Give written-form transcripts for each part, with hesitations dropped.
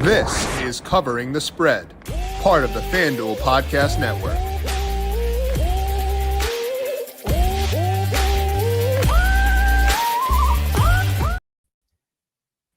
This is Covering the Spread, part of the FanDuel Podcast Network.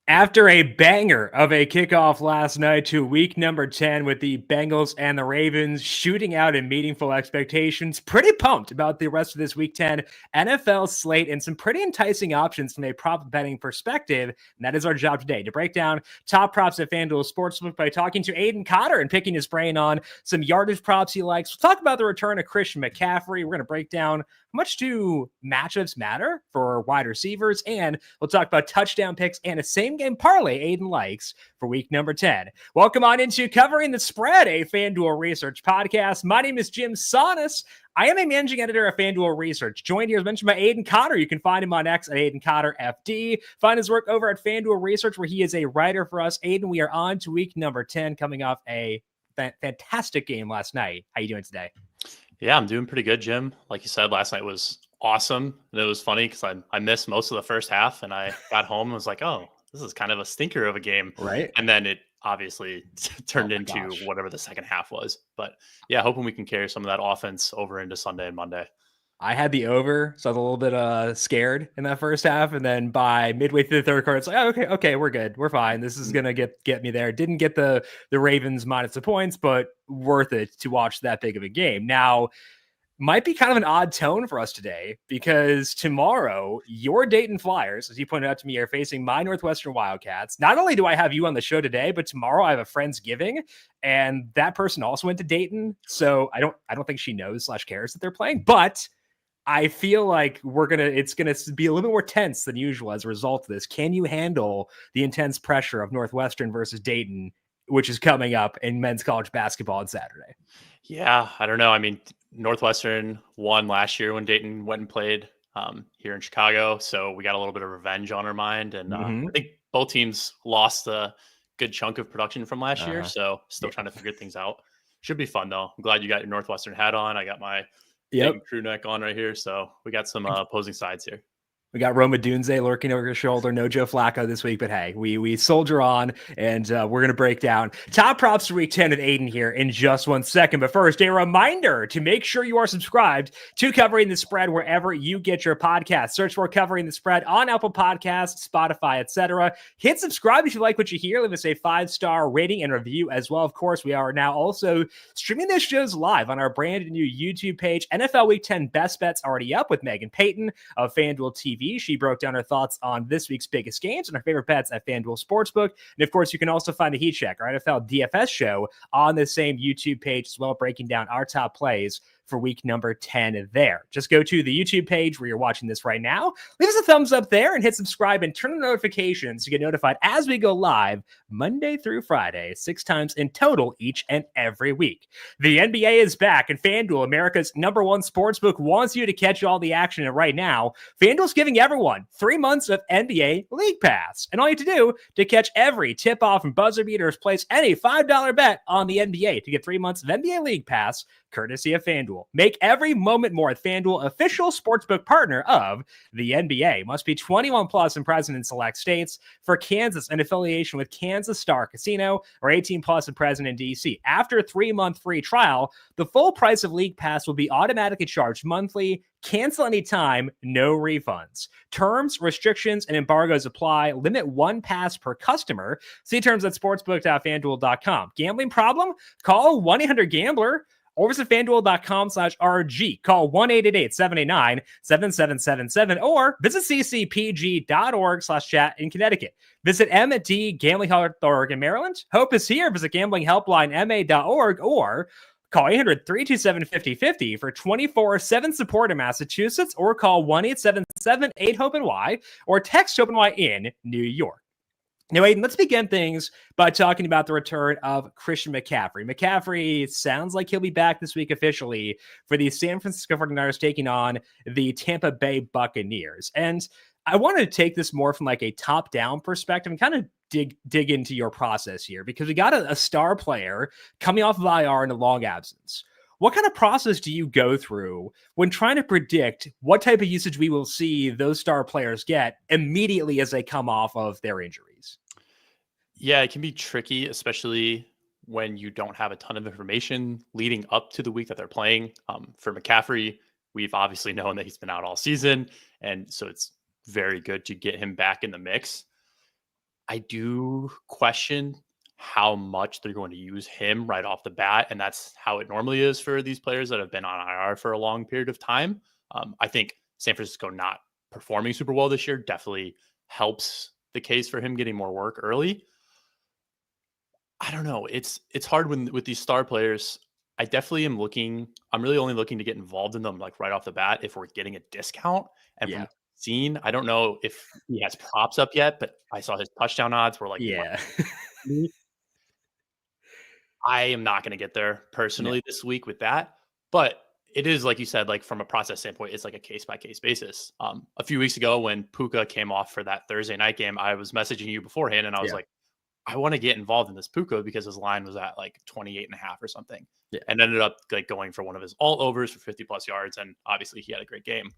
After a banger of a kickoff last night to week number 10 with the Bengals and the Ravens shooting out in meaningful expectations, pretty pumped about the rest of this week 10 NFL slate and some pretty enticing options from a prop betting perspective. And that is our job today, to break down top props at FanDuel Sportsbook by talking to Aidan Cotter and picking his brain on some yardage props he likes. We'll talk about the return of Christian McCaffrey. We're going to break down how much do matchups matter for wide receivers, and we'll talk about touchdown picks and a same-game parlay Aidan likes for week number 10. Welcome on into Covering the Spread, a FanDuel Research podcast. My name is JimSannes. I am a managing editor of FanDuel Research, joined here as mentioned by Aidan Cotter. You can find him on X at AidanCotterFD. Find his work over at FanDuel Research, where he is a writer for us. Aidan, we are on to week number 10, coming off a fantastic game last night. How you doing today? Yeah, I'm doing pretty good, Jim. Like you said, last night was awesome. And it was funny because I missed most of the first half, and I got home and was like, oh, this is kind of a stinker of a game. Right. And then it obviously turned into whatever the second half was. But yeah, hoping we can carry some of that offense over into Sunday and Monday. I had the over, so I was a little bit scared in that first half, and then by midway through the third quarter, it's like, oh, okay, we're good, we're fine. This is gonna get me there. Didn't get the Ravens minus the points, but worth it to watch that big of a game. Now, might be kind of an odd tone for us today because tomorrow your Dayton Flyers, as you pointed out to me, are facing my Northwestern Wildcats. Not only do I have you on the show today, but tomorrow I have a Friendsgiving, and that person also went to Dayton, so I don't think she knows / cares that they're playing, but I feel like it's gonna be a little bit more tense than usual as a result of this. Can you handle the intense pressure of Northwestern versus Dayton, which is coming up in men's college basketball on Saturday? Yeah, I don't know. I mean, Northwestern won last year when Dayton went and played here in Chicago, so we got a little bit of revenge on our mind, and I think both teams lost a good chunk of production from last year, so still trying to figure things out. Should be fun though. I'm glad you got your Northwestern hat on. I got my crew neck on right here, so we got some opposing sides here. We got Roma Dunze lurking over your shoulder. No Joe Flacco this week, but hey, we soldier on, and we're going to break down top props for week 10 with Aidan here in just 1 second. But first, a reminder to make sure you are subscribed to Covering the Spread wherever you get your podcast. Search for Covering the Spread on Apple Podcasts, Spotify, etc. Hit subscribe if you like what you hear. Leave us a 5-star rating and review as well. Of course, we are now also streaming these shows live on our brand new YouTube page. NFL Week 10 Best Bets already up with Megan Payton of FanDuel TV. She broke down her thoughts on this week's biggest games and her favorite bets at FanDuel Sportsbook. And of course, you can also find the Heat Check, our NFL DFS show, on the same YouTube page as well, breaking down our top plays for week number 10 there. Just go to the YouTube page where you're watching this right now. Leave us a thumbs up there and hit subscribe and turn on notifications to get notified as we go live Monday through Friday, 6 times in total each and every week. The NBA is back, and FanDuel, America's #1 sportsbook, wants you to catch all the action. And right now, FanDuel's giving everyone 3 months of NBA League Pass. And all you have to do to catch every tip-off and buzzer beater is place any $5 bet on the NBA to get 3 months of NBA League Pass, courtesy of FanDuel. Make every moment more with FanDuel, official sportsbook partner of the NBA. Must be 21 plus and present in select states. For Kansas, an affiliation with Kansas Star Casino, or 18 plus and present in DC. After a 3-month free trial, the full price of League Pass will be automatically charged monthly. Cancel anytime, no refunds. Terms, restrictions, and embargoes apply. Limit 1 pass per customer. See terms at sportsbook.fanduel.com. Gambling problem? Call 1-800-GAMBLER. Or visit FanDuel.com/RG. Call 1-888-789-7777 or visit ccpg.org/chat in Connecticut. Visit MD Gambling Help.org in Maryland. Hope is here. Visit gamblinghelplinema.org or call 800-327-5050 for 24/7 support in Massachusetts, or call 1-877-8-HOPE-NY or text HOPE-NY in New York. Now, Aidan, let's begin things by talking about the return of Christian McCaffrey. McCaffrey sounds like he'll be back this week officially for the San Francisco 49ers taking on the Tampa Bay Buccaneers. And I want to take this more from like a top-down perspective and kind of dig into your process here, because we got a star player coming off of IR in a long absence. What kind of process do you go through when trying to predict what type of usage we will see those star players get immediately as they come off of their injuries? Yeah, it can be tricky, especially when you don't have a ton of information leading up to the week that they're playing. For McCaffrey, we've obviously known that he's been out all season, and so it's very good to get him back in the mix. I do question how much they're going to use him right off the bat, and that's how it normally is for these players that have been on IR for a long period of time. I think San Francisco not performing super well this year definitely helps the case for him getting more work early. I don't know. It's hard when with these star players. I definitely am looking. I'm really only looking to get involved in them like right off the bat if we're getting a discount. And from Yeah. what I've seen, I don't know if he has props up yet, but I saw his touchdown odds were like Yeah. I am not going to get there No. personally this week with that, but it is like you said, like from a process standpoint, it's like a case by case basis. A few weeks ago when Puka came off for that Thursday night game, I was messaging you beforehand, and I was Yeah. like, I want to get involved in this Puka because his line was at like 28.5 or something, Yeah. and ended up like going for one of his all overs for 50 plus yards, and obviously he had a great game.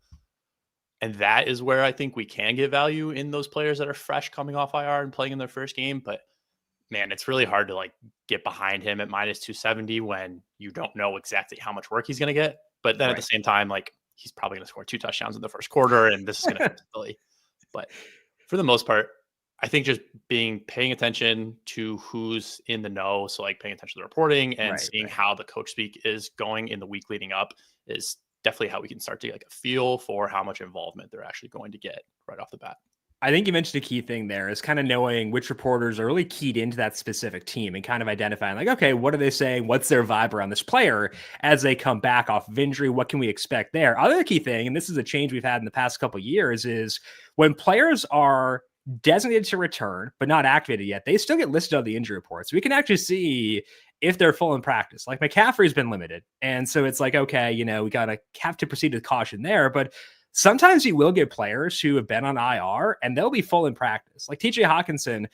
And that is where I think we can get value in those players that are fresh coming off IR and playing in their first game, but man, it's really hard to like get behind him at minus 270 when you don't know exactly how much work he's going to get. But then at the Right. same time, like he's probably going to score 2 touchdowns in the first quarter, and this is going to fix Philly. But for the most part, I think just paying attention to who's in the know. So like paying attention to the reporting and Right. seeing Right. how the coach speak is going in the week leading up is definitely how we can start to get like a feel for how much involvement they're actually going to get right off the bat. I think you mentioned a key thing there is kind of knowing which reporters are really keyed into that specific team and kind of identifying like, okay, what are they saying? What's their vibe around this player as they come back off of injury? What can we expect there? Other key thing, and this is a change we've had in the past couple of years, is when players are designated to return but not activated yet, they still get listed on the injury report. So we can actually see if they're full in practice. Like McCaffrey's been limited. And so it's like, okay, we got to have to proceed with caution there. But sometimes you will get players who have been on IR and they'll be full in practice. Like TJ Hawkinson,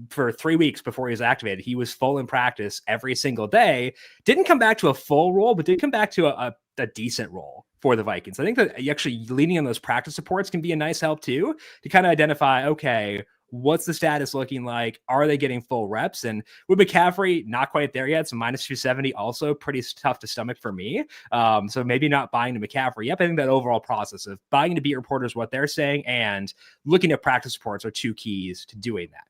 for 3 weeks before he was activated, he was full in practice every single day. Didn't come back to a full role, but did come back to a decent role for the Vikings. I think that actually leaning on those practice reports can be a nice help too, to kind of identify, okay, what's the status looking like? Are they getting full reps? And with McCaffrey, not quite there yet. So minus 270, also pretty tough to stomach for me. So maybe not buying to McCaffrey. Yep, I think that overall process of buying to beat reporters what they're saying and looking at practice reports are two keys to doing that.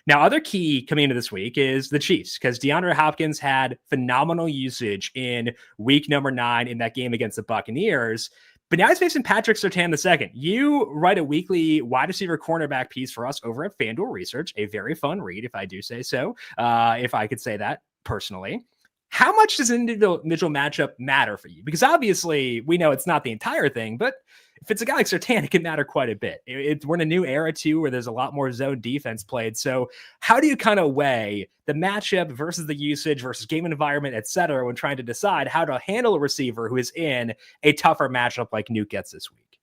Now, other key coming into this week is the Chiefs, because DeAndre Hopkins had phenomenal usage in week number 9 in that game against the Buccaneers. But now he's facing Patrick Surtain II. You write a weekly wide receiver cornerback piece for us over at FanDuel Research, a very fun read, if I do say so, if I could say that personally. How much does an individual matchup matter for you? Because obviously we know it's not the entire thing, but if it's a guy like Surtain, it can matter quite a bit. We're in a new era too, where there's a lot more zone defense played. So how do you kind of weigh the matchup versus the usage versus game environment, et cetera, when trying to decide how to handle a receiver who is in a tougher matchup like Nuke gets this week?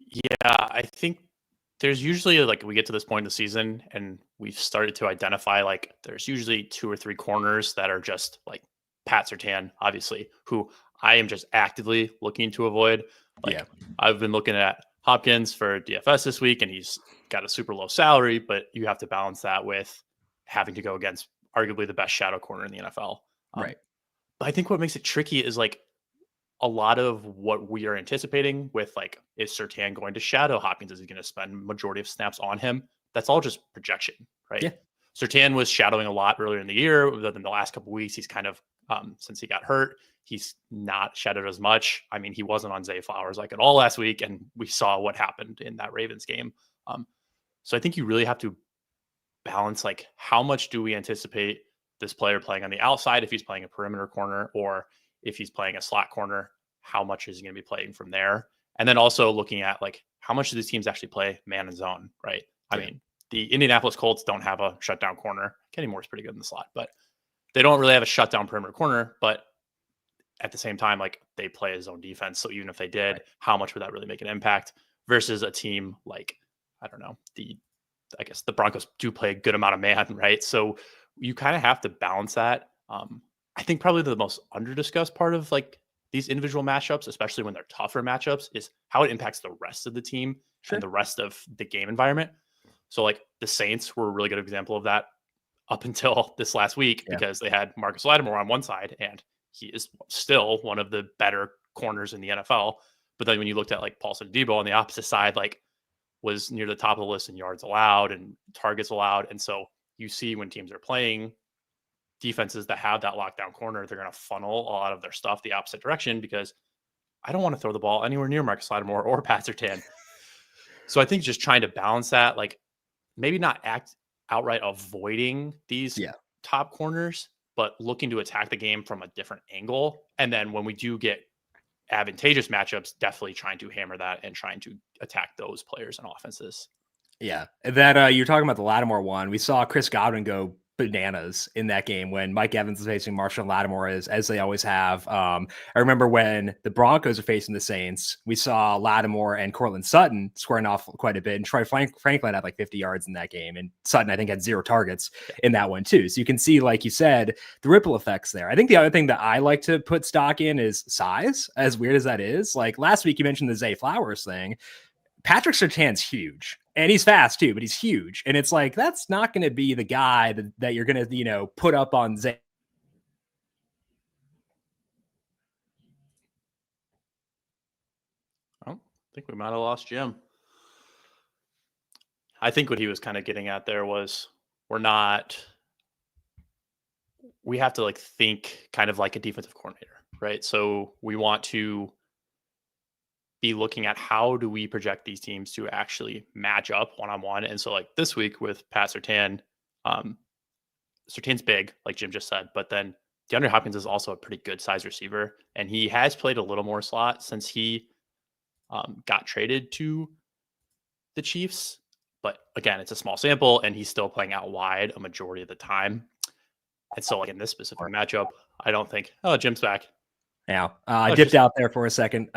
Yeah, I think there's usually like we get to this point in the season and we've started to identify like there's usually 2 or 3 corners that are just like Pat Surtain, obviously, who I am just actively looking to avoid. Like Yeah. I've been looking at Hopkins for DFS this week and he's got a super low salary, but you have to balance that with having to go against arguably the best shadow corner in the NFL. Right. But I think what makes it tricky is like a lot of what we are anticipating with like, is Surtain going to shadow Hopkins? Is he going to spend majority of snaps on him? That's all just projection, right? Yeah. Surtain was shadowing a lot earlier in the year. Within the last couple of weeks, he's kind of, since he got hurt, he's not shadowed as much. I mean, he wasn't on Zay Flowers like at all last week, and we saw what happened in that Ravens game. So I think you really have to balance like how much do we anticipate this player playing on the outside if he's playing a perimeter corner, or if he's playing a slot corner, how much is he going to be playing from there? And then also looking at like how much do these teams actually play man and zone, right? I mean, the Indianapolis Colts don't have a shutdown corner. Kenny Moore's pretty good in the slot, but they don't really have a shutdown perimeter corner. But at the same time, like they play a zone defense. So even if they did, how much would that really make an impact versus a team like, I don't know, I guess the Broncos do play a good amount of man, right? So you kind of have to balance that. I think probably the most under-discussed part of like these individual matchups, especially when they're tougher matchups, is how it impacts the rest of the team and the rest of the game environment. So like the Saints were a really good example of that up until this last week because they had Marcus Lattimore on one side, and he is still one of the better corners in the NFL. But then when you looked at like Paulson Adebo on the opposite side, like was near the top of the list in yards allowed and targets allowed. And so you see when teams are playing defenses that have that lockdown corner, they're going to funnel a lot of their stuff the opposite direction because I don't want to throw the ball anywhere near Marcus Lattimore or Pat Surtain. So I think just trying to balance that, like maybe not act outright avoiding these top corners, but looking to attack the game from a different angle. And then when we do get advantageous matchups, definitely trying to hammer that and trying to attack those players and offenses. Yeah. That you're talking about the Lattimore one. We saw Chris Godwin go bananas in that game when Mike Evans was facing Marshall Lattimore as they always have. I remember when the Broncos are facing the Saints, we saw Lattimore and Cortland Sutton squaring off quite a bit, and Troy Franklin had like 50 yards in that game, and Sutton I think had 0 targets in that one too. So you can see, like you said, the ripple effects there. I think the other thing that I like to put stock in is size, as weird as that is. Like last week you mentioned the Zay Flowers thing. Patrick Surtain's huge, and he's fast too, but he's huge. And it's like, that's not going to be the guy that you're going to, put up on Zay. Oh, I think we might have lost Jim. I think what he was kind of getting at there was we have to like think kind of like a defensive coordinator, right? So we want to be looking at how do we project these teams to actually match up one-on-one. And so like this week with Pat Surtain, Surtain's big, like Jim just said, but then DeAndre Hopkins is also a pretty good size receiver. And he has played a little more slot since he got traded to the Chiefs. But again, it's a small sample and he's still playing out wide a majority of the time. And so like in this specific matchup, I don't think, Jim's back. Now, I dipped out there for a second.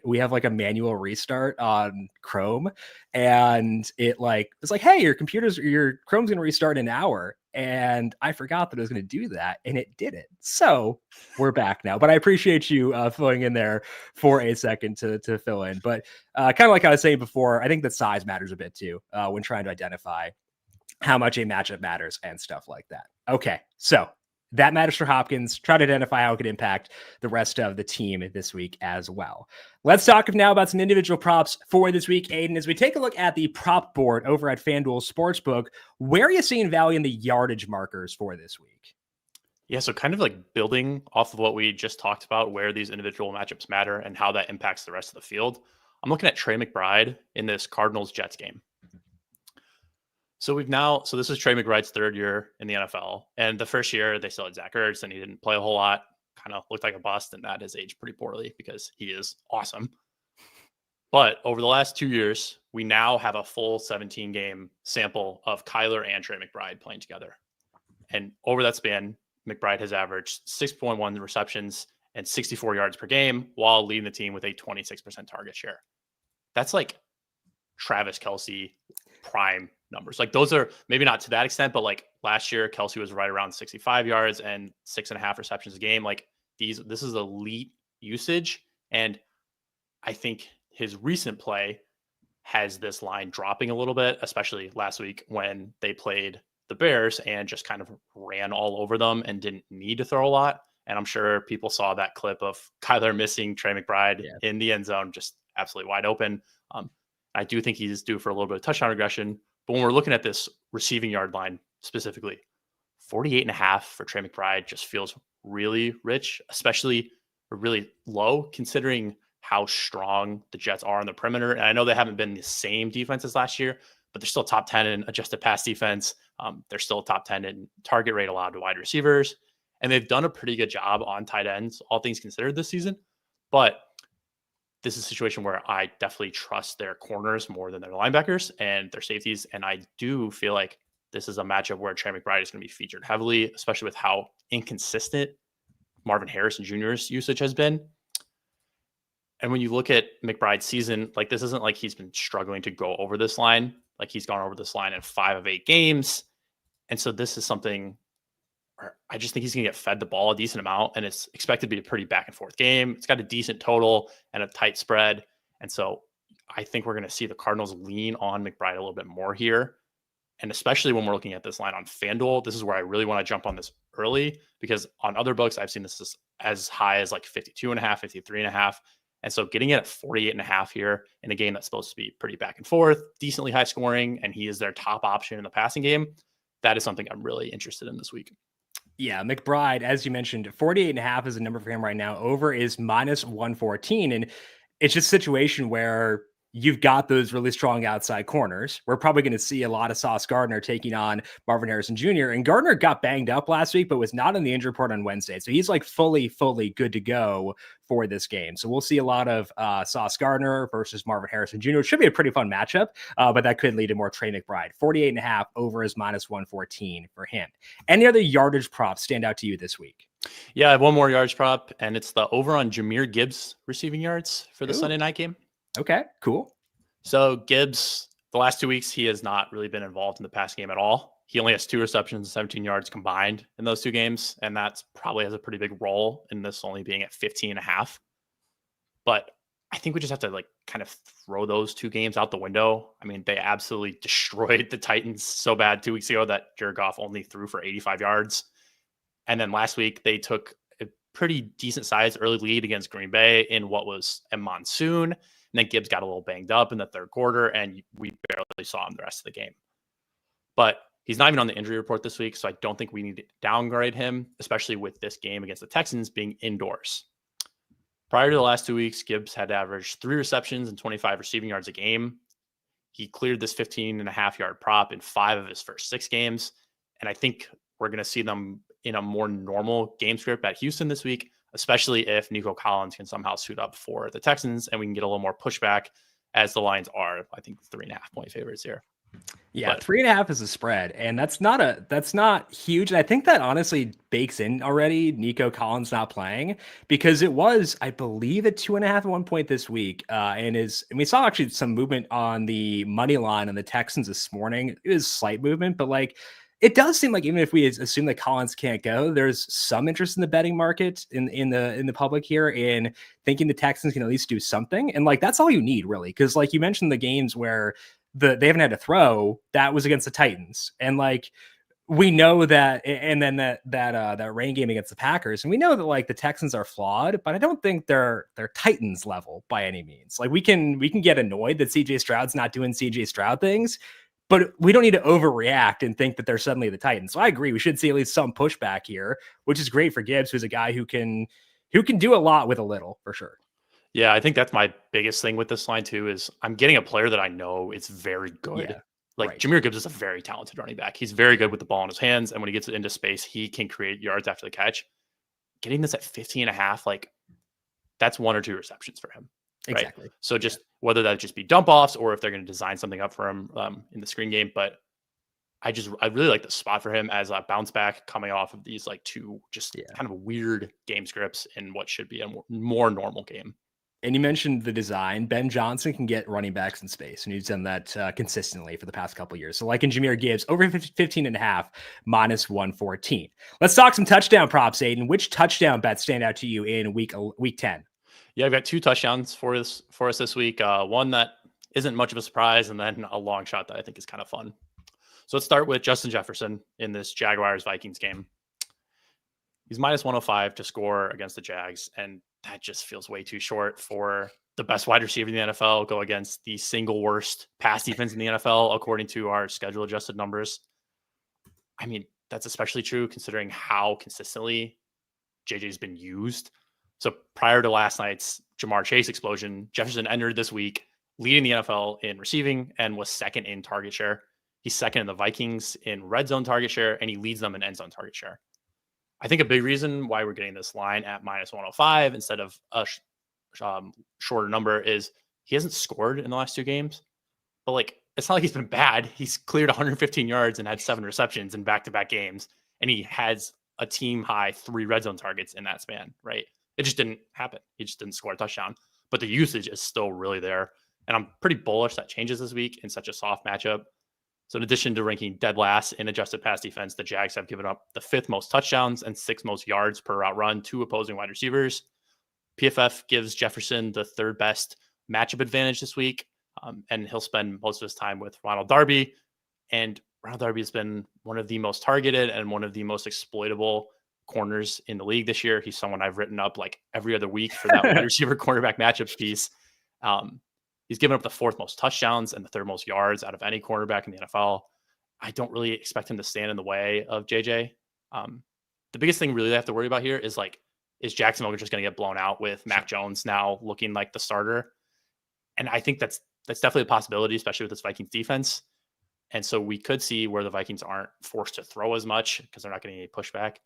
We have like a manual restart on Chrome, and it's like, hey, your Chrome's gonna restart in an hour, and I forgot that it was gonna do that, and it didn't. So we're back now. But I appreciate you filling in there for a second to fill in. But kind of like I was saying before, I think that size matters a bit too when trying to identify how much a matchup matters and stuff like that. Okay, so that matters for Hopkins. Try to identify how it could impact the rest of the team this week as well. Let's talk now about some individual props for this week, Aidan. As we take a look at the prop board over at FanDuel Sportsbook, where are you seeing value in the yardage markers for this week? Yeah, so kind of like building off of what we just talked about, where these individual matchups matter and how that impacts the rest of the field. I'm looking at Trey McBride in this Cardinals-Jets game. So this is Trey McBride's third year in the NFL. And the first year they still had Zach Ertz and he didn't play a whole lot, kind of looked like a bust, and that has aged pretty poorly because he is awesome. But over the last 2 years, we now have a full 17 game sample of Kyler and Trey McBride playing together. And over that span, McBride has averaged 6.1 receptions and 64 yards per game while leading the team with a 26% target share. That's like Travis Kelce prime numbers. Like those are maybe not to that extent, but like last year, Kelce was right around 65 yards and 6.5 receptions a game. Like this is elite usage. And I think his recent play has this line dropping a little bit, especially last week when they played the Bears and just kind of ran all over them and didn't need to throw a lot. And I'm sure people saw that clip of Kyler missing Trey McBride in the end zone, just absolutely wide open. I do think he's due for a little bit of touchdown regression. But when we're looking at this receiving yard line specifically, 48.5 for Trey McBride just feels really rich, especially really low considering how strong the Jets are on the perimeter. And I know they haven't been the same defense as last year, but they're still top 10 in adjusted pass defense. They're still top 10 in target rate allowed to wide receivers. And they've done a pretty good job on tight ends, all things considered this season. But this is a situation where I definitely trust their corners more than their linebackers and their safeties. And I do feel like this is a matchup where Trey McBride is going to be featured heavily, especially with how inconsistent Marvin Harrison Jr.'s usage has been. And when you look at McBride's season, like this isn't like he's been struggling to go over this line. Like he's gone over this line in 5 of 8 games. And so this is something where I just think he's going to get fed the ball a decent amount, and it's expected to be a pretty back and forth game. It's got a decent total and a tight spread. And so I think we're going to see the Cardinals lean on McBride a little bit more here. And especially when we're looking at this line on FanDuel, this is where I really want to jump on this early, because on other books, I've seen this as high as like 52.5, 53.5. And so getting it at 48.5 here in a game that's supposed to be pretty back and forth, decently high scoring, and he is their top option in the passing game, that is something I'm really interested in this week. Yeah, McBride, as you mentioned, 48.5 is a number for him right now. Over is -114. And it's just a situation where you've got those really strong outside corners. We're probably going to see a lot of Sauce Gardner taking on Marvin Harrison Jr. And Gardner got banged up last week, but was not in the injury report on Wednesday. So he's like fully good to go for this game. So we'll see a lot of Sauce Gardner versus Marvin Harrison Jr. It should be a pretty fun matchup, but that could lead to more Trey McBride. 48.5 over is -114 for him. Any other yardage props stand out to you this week? Yeah, I have one more yards prop, and it's the over on Jahmyr Gibbs receiving yards for the Sunday night game. Okay, cool. So Gibbs, the last 2 weeks, he has not really been involved in the pass game at all. He only has 2 receptions, 17 yards combined in those 2 games. And that's probably has a pretty big role in this only being at 15.5. But I think we just have to like kind of throw those 2 games out the window. I mean, they absolutely destroyed the Titans so bad 2 weeks ago that Jared Goff only threw for 85 yards. And then last week they took a pretty decent sized early lead against Green Bay in what was a monsoon. And then Gibbs got a little banged up in the third quarter, and we barely saw him the rest of the game. But he's not even on the injury report this week, so I don't think we need to downgrade him, especially with this game against the Texans being indoors. Prior to the last 2 weeks, Gibbs had averaged 3 receptions and 25 receiving yards a game. He cleared this 15.5-yard prop in 5 of his first 6 games, and I think we're going to see them in a more normal game script at Houston this week, especially if Nico Collins can somehow suit up for the Texans and we can get a little more pushback, as the Lions are, I think, 3.5-point favorites here. Yeah, 3.5 is a spread, and that's not huge. And I think that honestly bakes in already Nico Collins not playing, because it was, I believe, at 2.5 at one point this week. And we saw actually some movement on the money line on the Texans this morning. It was slight movement, but like, it does seem like even if we assume that Collins can't go, there's some interest in the betting market in the public here in thinking the Texans can at least do something. And like, that's all you need really. Cause like you mentioned the games where they haven't had to throw, that was against the Titans. And like, we know that, and then that rain game against the Packers. And we know that like the Texans are flawed, but I don't think they're Titans level by any means. Like we can get annoyed that CJ Stroud's not doing CJ Stroud things, but we don't need to overreact and think that they're suddenly the Titans. So I agree. We should see at least some pushback here, which is great for Gibbs, who's a guy who can do a lot with a little, for sure. Yeah, I think that's my biggest thing with this line too, is I'm getting a player that I know is very good. Yeah, like right. Jahmyr Gibbs is a very talented running back. He's very good with the ball in his hands. And when he gets it into space, he can create yards after the catch. Getting this at 15.5, like that's 1 or 2 receptions for him. Right? Exactly. So just whether that just be dump offs or if they're going to design something up for him in the screen game. But I really like the spot for him as a bounce back coming off of these like 2 just kind of weird game scripts in what should be a more normal game. And you mentioned the design. Ben Johnson can get running backs in space, and he's done that consistently for the past couple of years. So like in Jahmyr Gibbs, over 15.5, -114. Let's talk some touchdown props, Aidan. Which touchdown bets stand out to you in week 10? Yeah, I've got 2 touchdowns for us this week. One that isn't much of a surprise, and then a long shot that I think is kind of fun. So let's start with Justin Jefferson in this Jaguars-Vikings game. He's -105 to score against the Jags, and that just feels way too short for the best wide receiver in the NFL go against the single worst pass defense in the NFL, according to our schedule-adjusted numbers. I mean, that's especially true considering how consistently JJ's been used. So prior to last night's Jamar Chase explosion, Jefferson entered this week leading the NFL in receiving and was second in target share. He's second in the Vikings in red zone target share, and he leads them in end zone target share. I think a big reason why we're getting this line at -105 instead of a shorter number is he hasn't scored in the last 2 games, but like, it's not like he's been bad. He's cleared 115 yards and had 7 receptions in back-to-back games. And he has a team high 3 red zone targets in that span, right? It just didn't happen. He just didn't score a touchdown, but the usage is still really there. And I'm pretty bullish that changes this week in such a soft matchup. So in addition to ranking dead last in adjusted pass defense, the Jags have given up the 5th most touchdowns and 6th most yards per route run to opposing wide receivers. PFF gives Jefferson the 3rd best matchup advantage this week. and he'll spend most of his time with Ronald Darby. And Ronald Darby has been one of the most targeted and one of the most exploitable corners in the league this year. He's someone I've written up like every other week for that wide receiver quarterback matchup piece. He's given up the 4th most touchdowns and the 3rd most yards out of any cornerback in the NFL. I don't really expect him to stand in the way of JJ. The biggest thing really they have to worry about here is is Jacksonville just going to get blown out with Mac Jones now looking like the starter? And I think that's definitely a possibility, especially with this Vikings defense. And so we could see where the Vikings aren't forced to throw as much because they're not getting any pushback.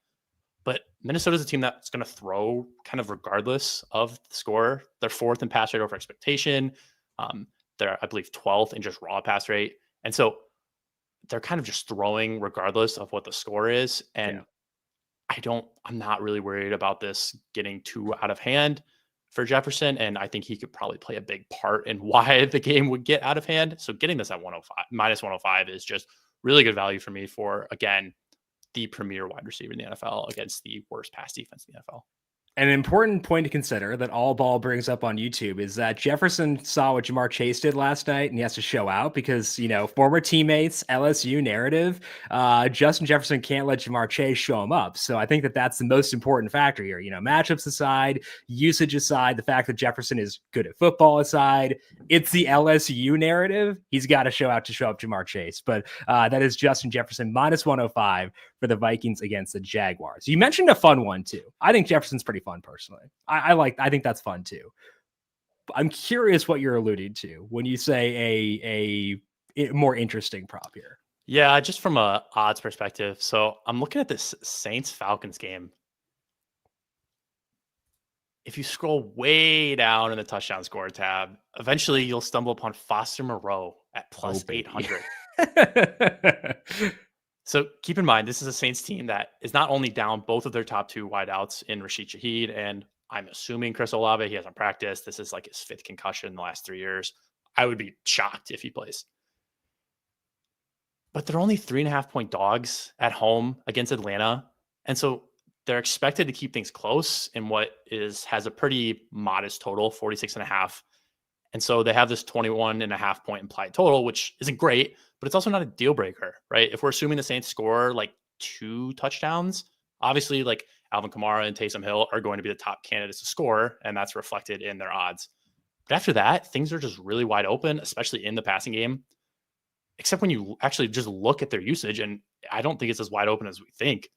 But Minnesota's a team that's going to throw kind of regardless of the score. They're 4th in pass rate over expectation. They're, I believe, 12th in just raw pass rate. And so they're kind of just throwing regardless of what the score is. And I'm not really worried about this getting too out of hand for Jefferson. And I think he could probably play a big part in why the game would get out of hand. So getting this at minus 105 is just really good value for me for, again, the premier wide receiver in the NFL against the worst pass defense in the NFL. An important point to consider that All Ball brings up on YouTube is that Jefferson saw what Jamar Chase did last night, and he has to show out because, former teammates, LSU narrative, Justin Jefferson can't let Jamar Chase show him up. So I think that that's the most important factor here. Matchups aside, usage aside, the fact that Jefferson is good at football aside, it's the LSU narrative. He's got to show up Jamar Chase. But that is Justin Jefferson minus 105 for the Vikings against the Jaguars. You mentioned a fun one too. I think Jefferson's pretty fun personally. I think that's fun too. I'm curious what you're alluding to when you say a more interesting prop here. Yeah, just from a odds perspective. So I'm looking at this Saints Falcons game. If you scroll way down in the touchdown score tab, eventually you'll stumble upon Foster Moreau at plus 800. So keep in mind, this is a Saints team that is not only down both of their top 2 wideouts in Rashid Shaheed, and I'm assuming Chris Olave, he hasn't practiced. This is like his 5th concussion in the last 3 years. I would be shocked if he plays. But they're only 3.5-point dogs at home against Atlanta. And so they're expected to keep things close in what has a pretty modest total, 46.5. And so they have this 21.5-point implied total, which isn't great, but it's also not a deal breaker, right? If we're assuming the Saints score like 2 touchdowns, obviously like Alvin Kamara and Taysom Hill are going to be the top candidates to score, and that's reflected in their odds. But after that, things are just really wide open, especially in the passing game, except when you actually just look at their usage, and I don't think it's as wide open as we think.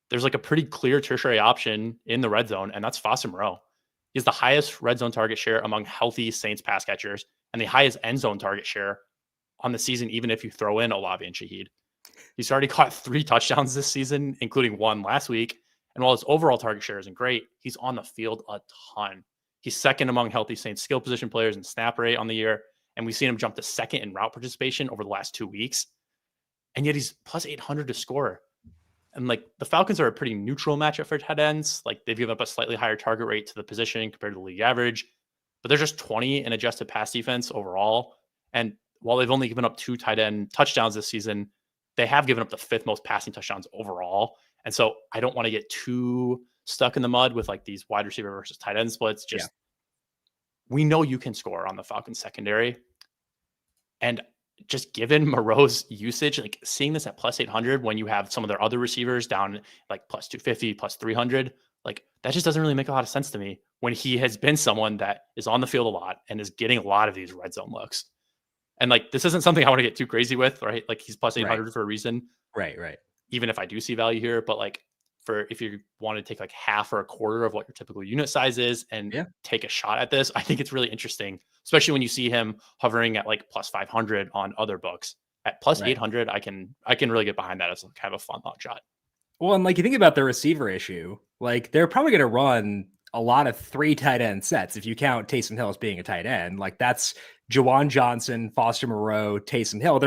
There's like a pretty clear tertiary option in the red zone, and that's Foster Moreau. He has the highest red zone target share among healthy Saints pass catchers and the highest end zone target share on the season, even if you throw in Olave and Shaheed. He's already caught 3 touchdowns this season, including 1 last week. And while his overall target share isn't great, he's on the field a ton. He's 2nd among healthy Saints skill position players in snap rate on the year. And we've seen him jump to 2nd in route participation over the last 2 weeks. And yet he's plus 800 to score. And like the Falcons are a pretty neutral matchup for tight ends. Like they've given up a slightly higher target rate to the position compared to the league average, but they're just 20 in adjusted pass defense overall. And while they've only given up 2 tight end touchdowns this season, they have given up the 5th most passing touchdowns overall. And so I don't want to get too stuck in the mud with like these wide receiver versus tight end splits. We know you can score on the Falcons secondary. And just given Moreau's usage, like seeing this at plus 800 when you have some of their other receivers down like plus 250, plus 300, like that just doesn't really make a lot of sense to me when he has been someone that is on the field a lot and is getting a lot of these red zone looks. And like, this isn't something I want to get too crazy with, right? Like he's plus 800 for a reason. Right. Even if I do see value here, but like if you want to take like half or a quarter of what your typical unit size is and take a shot at this, I think it's really interesting, especially when you see him hovering at like plus 500 on other books. At plus 800, I can really get behind that as kind of a fun long shot. Well, and like you think about the receiver issue, like they're probably going to run a lot of 3 tight end sets if you count Taysom Hill as being a tight end. Like that's Juwan Johnson, Foster Moreau, Taysom Hill.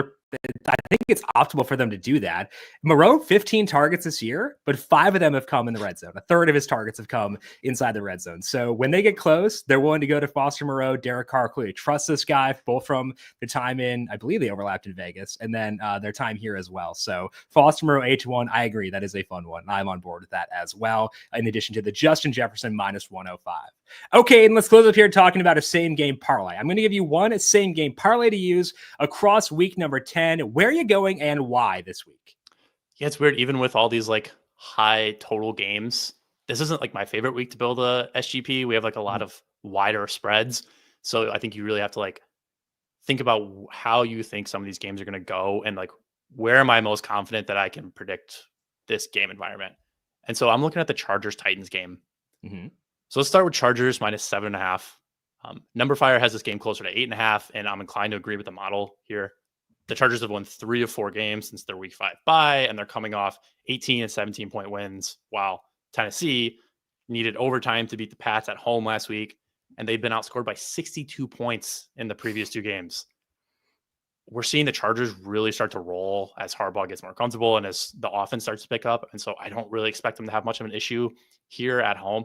I think it's optimal for them to do that. Moreau, 15 targets this year, but 5 of them have come in the red zone. A third of his targets have come inside the red zone. So when they get close, they're willing to go to Foster Moreau, Derek Carr. Clearly trust this guy, both from the time in, I believe they overlapped in Vegas, and then their time here as well. So Foster Moreau, H1, I agree. That is a fun one. I'm on board with that as well, in addition to the Justin Jefferson minus 105. Okay, and let's close up here talking about a same game parlay. I'm going to give you one same game parlay to use across week number 10. Where are you going and why this week? Yeah, it's weird. Even with all these like high total games, this isn't like my favorite week to build a SGP. We have like a lot of wider spreads. So I think you really have to like think about how you think some of these games are going to go and like, where am I most confident that I can predict this game environment? And so I'm looking at the Chargers Titans game. So let's start with Chargers minus 7.5. Number Fire has this game closer to 8.5, and I'm inclined to agree with the model here. The Chargers have won 3 of 4 games since their week 5 bye, and they're coming off 18 and 17 point wins, while Tennessee needed overtime to beat the Pats at home last week, and they've been outscored by 62 points in the previous 2 games. We're seeing the Chargers really start to roll as Harbaugh gets more comfortable and as the offense starts to pick up. And so I don't really expect them to have much of an issue here at home.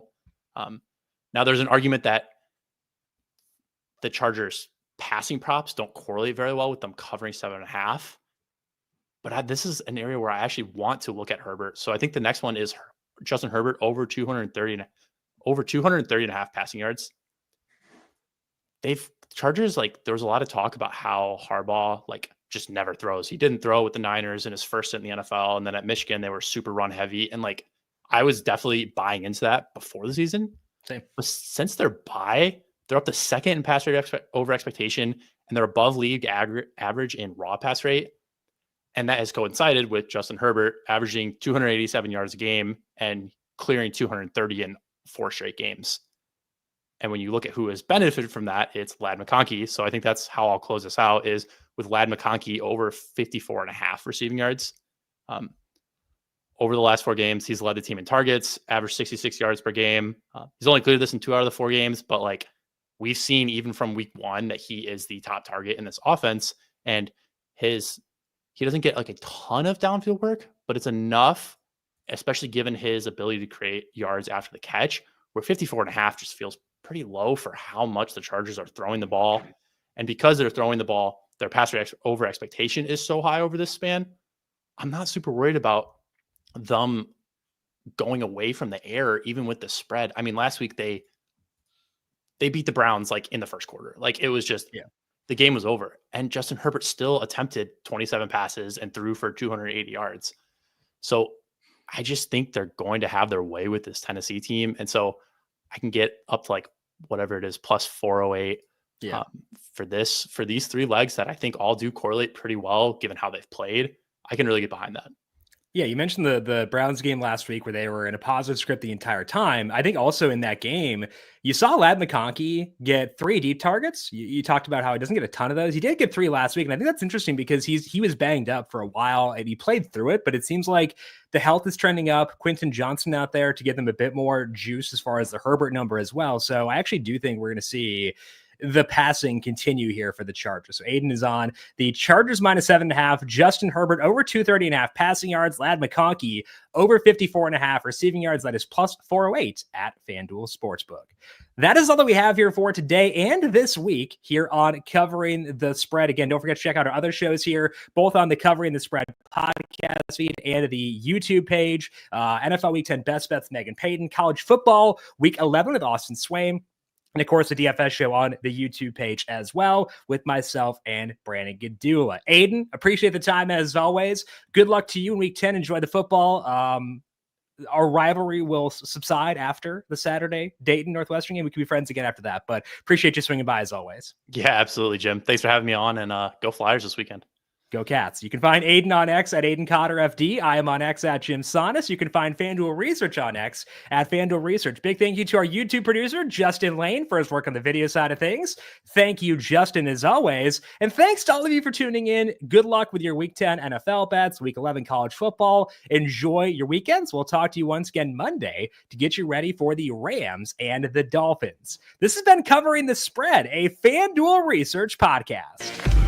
Now there's an argument that the Chargers passing props don't correlate very well with them covering 7.5. But this is an area where I actually want to look at Herbert. So I think the next one is Justin Herbert over 230.5 passing yards. Chargers, like, there was a lot of talk about how Harbaugh like just never throws. He didn't throw with the Niners in his first stint in the NFL, and then at Michigan they were super run heavy, and like I was definitely buying into that before the season. Same. But since their bye, they're up to second in pass rate over expectation, and they're above league average in raw pass rate, and that has coincided with Justin Herbert averaging 287 yards a game and clearing 230 in 4 straight games. And when you look at who has benefited from that, it's Ladd McConkey. So I think that's how I'll close this out, is with Ladd McConkey over 54.5 receiving yards. Over the last 4 games, he's led the team in targets, averaged 66 yards per game. He's only cleared this in 2 out of the 4 games, but like we've seen even from week 1 that he is the top target in this offense. And he doesn't get like a ton of downfield work, but it's enough, especially given his ability to create yards after the catch, where 54.5 just feels pretty low for how much the Chargers are throwing the ball. And because they're throwing the ball, their pass rate over expectation is so high over this span. I'm not super worried about them going away from the air, even with the spread. I mean, last week they beat the Browns like in the first quarter. Like it was just, the game was over. And Justin Herbert still attempted 27 passes and threw for 280 yards. So I just think they're going to have their way with this Tennessee team. And so I can get up to like whatever it is, plus 408 for these 3 legs that I think all do correlate pretty well given how they've played. I can really get behind that. Yeah, you mentioned the Browns game last week where they were in a positive script the entire time. I think also in that game, you saw Ladd McConkey get 3 deep targets. You talked about how he doesn't get a ton of those. He did get 3 last week, and I think that's interesting because he was banged up for a while and he played through it, but it seems like the health is trending up. Quentin Johnson out there to give them a bit more juice as far as the Herbert number as well. So I actually do think we're going to see the passing continue here for the Chargers. So Aidan is on the Chargers minus 7.5, Justin Herbert over 230.5 passing yards, Ladd McConkey over 54.5 receiving yards. That is plus 408 at FanDuel Sportsbook. That is all that we have here for today and this week here on Covering the Spread. Again, don't forget to check out our other shows here, both on the Covering the Spread podcast feed and the YouTube page. NFL Week 10 Best Bets, Megan Payton, College Football Week 11 with Austin Swaim, and of course, the DFS show on the YouTube page as well with myself and Brandon Gadula. Aidan, appreciate the time as always. Good luck to you in week 10. Enjoy the football. Our rivalry will subside after the Saturday Dayton Northwestern game. We can be friends again after that, but appreciate you swinging by as always. Yeah, absolutely, Jim. Thanks for having me on, and go Flyers this weekend. Go Cats. You can find Aidan on X at AidanCotterFD. I am on X at JimSannes. You can find FanDuel Research on X at FanDuel Research. Big thank you to our YouTube producer, Justin Lane, for his work on the video side of things. Thank you, Justin, as always. And thanks to all of you for tuning in. Good luck with your Week 10 NFL bets, Week 11 college football. Enjoy your weekends. We'll talk to you once again Monday to get you ready for the Rams and the Dolphins. This has been Covering the Spread, a FanDuel Research podcast.